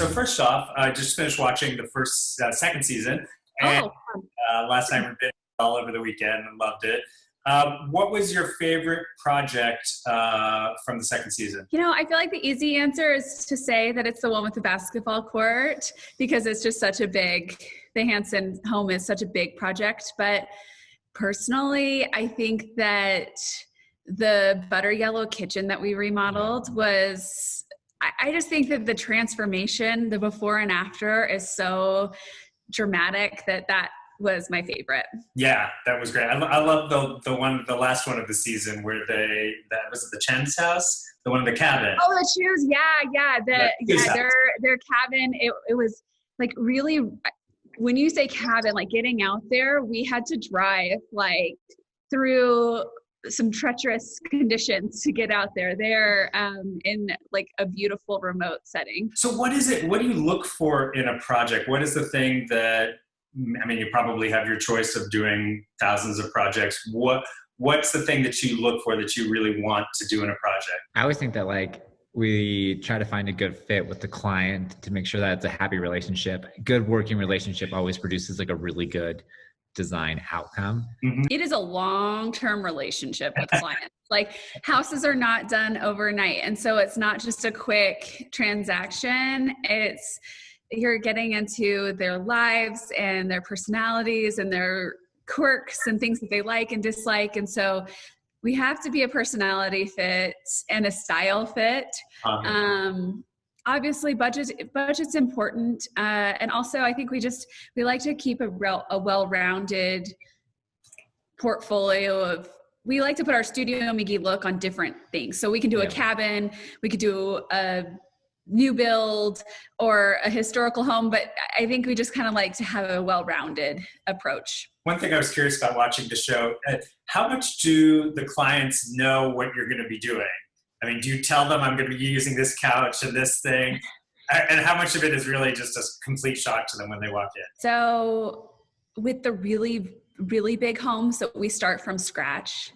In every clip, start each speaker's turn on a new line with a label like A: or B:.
A: So first off, I just finished watching the second season, and
B: Oh,
A: last night we did all over the weekend and loved it. What was your favorite project from the second season?
B: I feel like the easy answer is to say that it's the one with the basketball court because it's just the Hanson home is such a big project. But personally, I think that the butter yellow kitchen that we remodeled I just think that the transformation, the before and after is so dramatic that was my favorite.
A: Yeah, that was great. I love the last one of the season where that was it the Chen's house, the one in the cabin.
B: Oh, the shoes, their cabin. It was like really. When you say cabin, like getting out there, we had to drive like through some treacherous conditions to get out there. They're in like a beautiful remote setting.
A: So what is it? What do you look for in a project? What is the thing that, I mean, you probably have your choice of doing thousands of projects. What's the thing that you look for that you really want to do in a project?
C: I always think that we try to find a good fit with the client to make sure that it's a happy relationship. Good working relationship always produces like a really good design outcome.
B: Mm-hmm. It is a long-term relationship with clients. Like houses are not done overnight. And so it's not just a quick transaction. You're getting into their lives and their personalities and their quirks and things that they like and dislike. And so we have to be a personality fit and a style fit. Obviously budget's important. And also I think we like to keep a well-rounded portfolio we like to put our Studio McGee look on different things. So we can do a cabin, we could do a new build or a historical home, but I think we just kind of like to have a well-rounded approach.
A: One thing I was curious about watching the show, how much do the clients know what you're going to be doing? I mean, do you tell them I'm going to be using this couch and this thing? And how much of it is really just a complete shock to them when they walk in?
B: So with the really, really big homes that we start from scratch,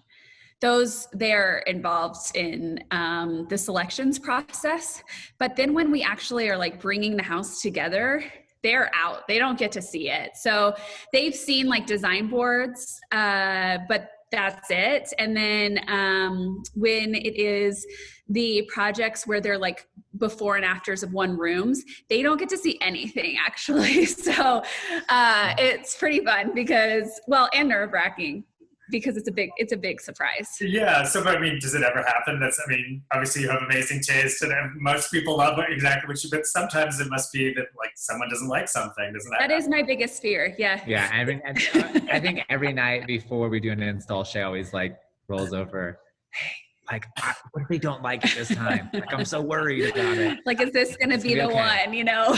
B: they're involved in the selections process. But then when we actually are like bringing the house together, they're out. They don't get to see it. So they've seen like design boards, but that's it. And then when it is the projects where they're like before and afters of one rooms, they don't get to see anything actually. So it's pretty fun and nerve-wracking because it's a big surprise.
A: Yeah. So, I mean, does it ever happen? Obviously you have amazing taste and most people love exactly what you, but sometimes it must be that like someone doesn't like something. Doesn't that happen?
B: Is my biggest fear. Yeah.
C: Yeah. I think every night before we do an install, Shea always like rolls over, hey, like, what if they don't like it this time? Like, I'm so worried about it.
B: Like, is this going to be the okay one, Yeah.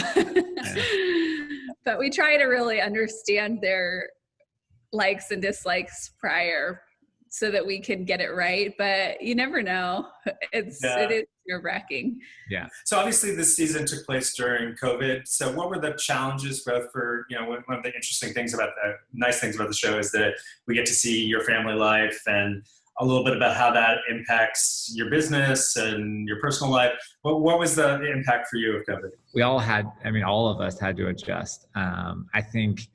B: But we try to really understand their likes and dislikes prior so that we can get it right. But you never know. It is nerve-wracking.
C: Yeah.
A: So obviously this season took place during COVID. So what were the challenges both for, one of the interesting things nice things about the show is that we get to see your family life and a little bit about how that impacts your business and your personal life. What was the impact for you of COVID?
C: All of us had to adjust. I think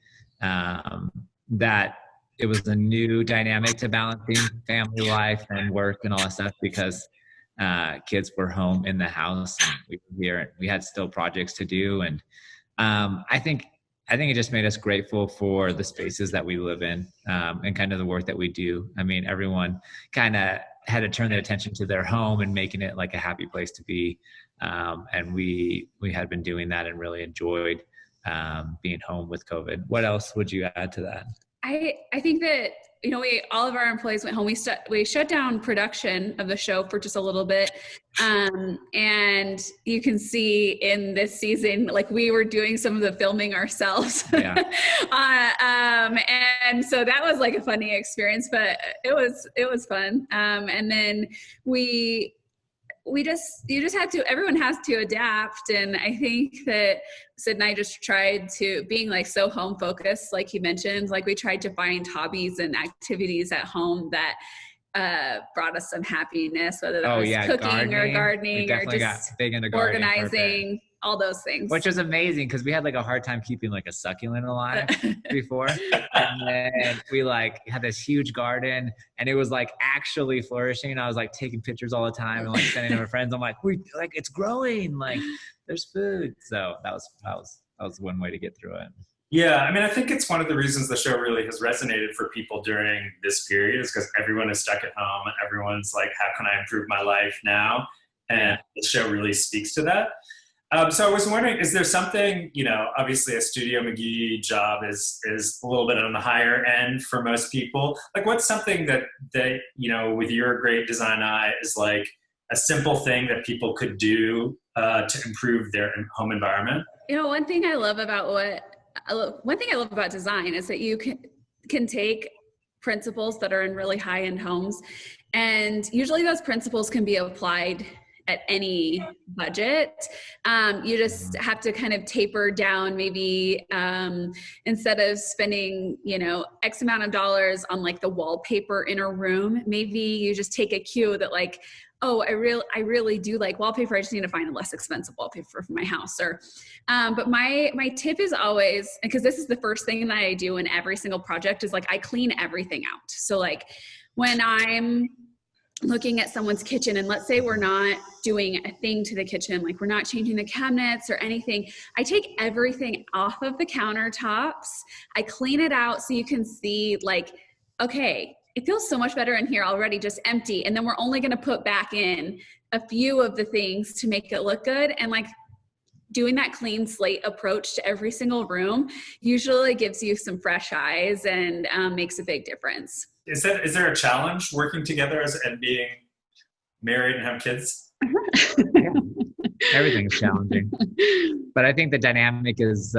C: that it was a new dynamic to balancing family life and work and all that stuff because kids were home in the house and we were here and we had still projects to do. And I think it just made us grateful for the spaces that we live in and kind of the work that we do. I mean, everyone kind of had to turn their attention to their home and making it like a happy place to be. And we had been doing that and really enjoyed being home with COVID. What else would you add to that?
B: I think that, all of our employees went home. We shut down production of the show for just a little bit. And you can see in this season, like we were doing some of the filming ourselves. Yeah. And so that was like a funny experience, but it was fun. And then everyone has to adapt. And I think that Syd and I just tried to being like so home focused, like you mentioned, like we tried to find hobbies and activities at home that brought us some happiness, whether that was cooking or gardening or just
C: got big into
B: organizing, all those things.
C: Which was amazing because we had like a hard time keeping like a succulent alive before. And then we like had this huge garden and it was like actually flourishing. I was like taking pictures all the time and like sending to my friends. I'm like, it's growing, like there's food. So that was one way to get through it.
A: Yeah, I mean, I think it's one of the reasons the show really has resonated for people during this period is because everyone is stuck at home and everyone's like, how can I improve my life now? And the show really speaks to that. So I was wondering, is there something, obviously a Studio McGee job is a little bit on the higher end for most people. Like what's something that with your great design eye is like a simple thing that people could do to improve their home environment?
B: One thing I love about design is that you can take principles that are in really high-end homes, and usually those principles can be applied at any budget. You just have to kind of taper down, maybe instead of spending, X amount of dollars on like the wallpaper in a room, maybe you just take a cue that like, oh, I really do like wallpaper. I just need to find a less expensive wallpaper for my house. But my tip is always, because this is the first thing that I do in every single project, is like I clean everything out. So like when I'm looking at someone's kitchen, and let's say we're not doing a thing to the kitchen, like we're not changing the cabinets or anything, I take everything off of the countertops. I clean it out so you can see like, okay, it feels so much better in here already, just empty. And then we're only going to put back in a few of the things to make it look good. And like doing that clean slate approach to every single room usually gives you some fresh eyes and makes a big difference.
A: Is there a challenge working together and being married and have kids?
C: Everything's challenging, but I think the dynamic is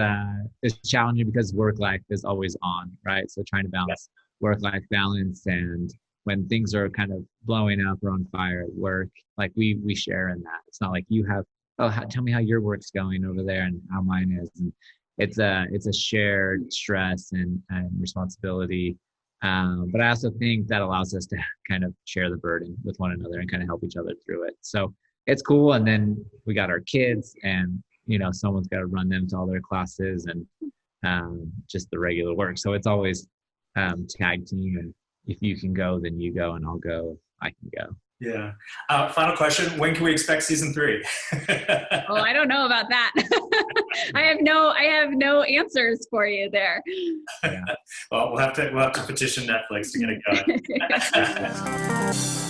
C: challenging because work life is always on, right? So trying to balance work-life balance, and when things are kind of blowing up or on fire at work, like we share in that. It's not like you have, tell me how your work's going over there and how mine is. And it's a shared stress and responsibility. But I also think that allows us to kind of share the burden with one another and kind of help each other through it. So it's cool. And then we got our kids, and someone's got to run them to all their classes and just the regular work. So it's always tag team, and if you can go, then you go, and I'll go, I can go.
A: Yeah. Final question. When can we expect season 3?
B: Oh, I don't know about that. I have no answers for you there.
A: Yeah. Well, we'll have to petition Netflix to get it going.